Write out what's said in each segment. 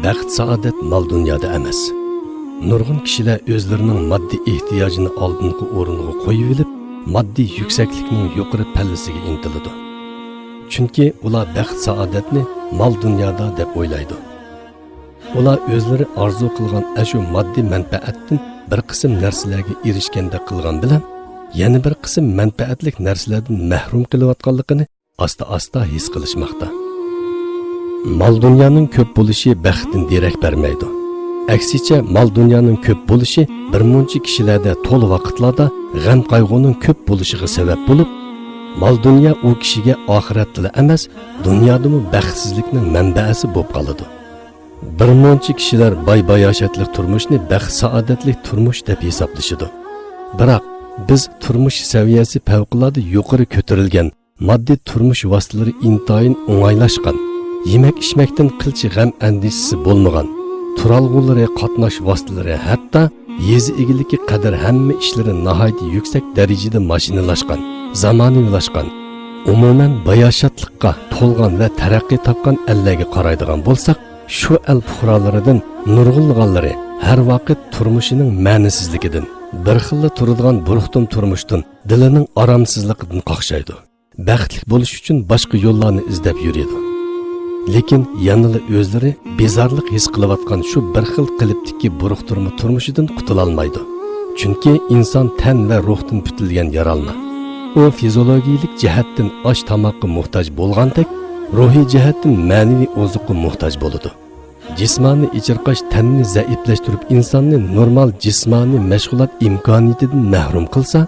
baxt saodat mol dunyoda emas. Nurg'un kishilar o'zlarining moddiy ehtiyojini oldingi o'ringa qo'yib olib, moddiy yuksaklikning yuqori pallasiga intiladi. Chunki ular baxt saodatni mol dunyoda deb o'ylaydi. Ular o'zlari orzu qilgan ashu moddiy manfaatdan bir qism narsalarga erishganda qilgan bilan yana bir qism manfaatlik narsalardan mahrum qilayotganligini asta-asta his qilishmoqda. Mol dunyoning ko'p bo'lishi baxtdan derak bermaydi. Aksicha mol dunyoning ko'p bo'lishi bir muncha kishilarda to'liq vaqtlarda g'am qayg'uning ko'p bo'lishiga sabab bo'lib, mol dunyo u kishiga oxiratda emas, dunyodami baxtsizlikning manbasi bo'lib qoladi. Bir muncha kishilar boy-boyoshatli turmushni baxt saodatli turmush deb hisoblashadi. Biroq biz turmush saviyasi favqulodda yuqori ko'tarilgan, moddiy turmush vositalari intoyin o'ngaylashgan, yemak-ichmakdan qilchi g'am andishisi bo'lmagan, turalg'ulari, qatnash vositalari, hatto yezi egiligi qadar hamma ishlari nihoyat yuksak darajada mashinalashgan, zamonaviylashgan, umuman bayoshatlikqa to'lgan va taraqqiy topgan ellarga qaraydigan bo'lsak, shu el fuqarolaridan nurg'unlari har vaqt turmushining ma'nisizligidan, bir xilda turadigan buruqtum turmushdan, dilining oromsizligidan qoqshaydi. Baxtli bo'lish uchun boshqa yo'llarni izlab yuradi. Lekin yanılı o'zlari bezorlik his qilayotgan shu bir xil qilibdiki buruqturma turmushidan qutula olmaydi. Chunki inson tan va ruhdan butilgan yaralma. U fiziologik jihatdan osh tomoqqa muhtoj bo'lgandek, ruhiy jihatdan ma'naviy ozuqqa muhtoj bo'ladi. Jismoniy ijirqash tanni zaiflashtirib insonni normal jismoniy mashg'ulot imkoniyatidan mahrum qilsa,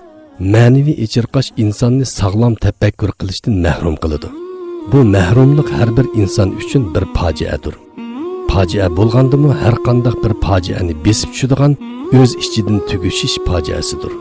ma'naviy ijirqash insonni sog'lom tafakkur qilishdan mahrum qiladi. Bu mahrumlik har bir inson uchun bir fojiadir. Fojia bo'lgandimi har qanday bir fojiani besib tushadigan o'z ichidan tugishish fojiasidir.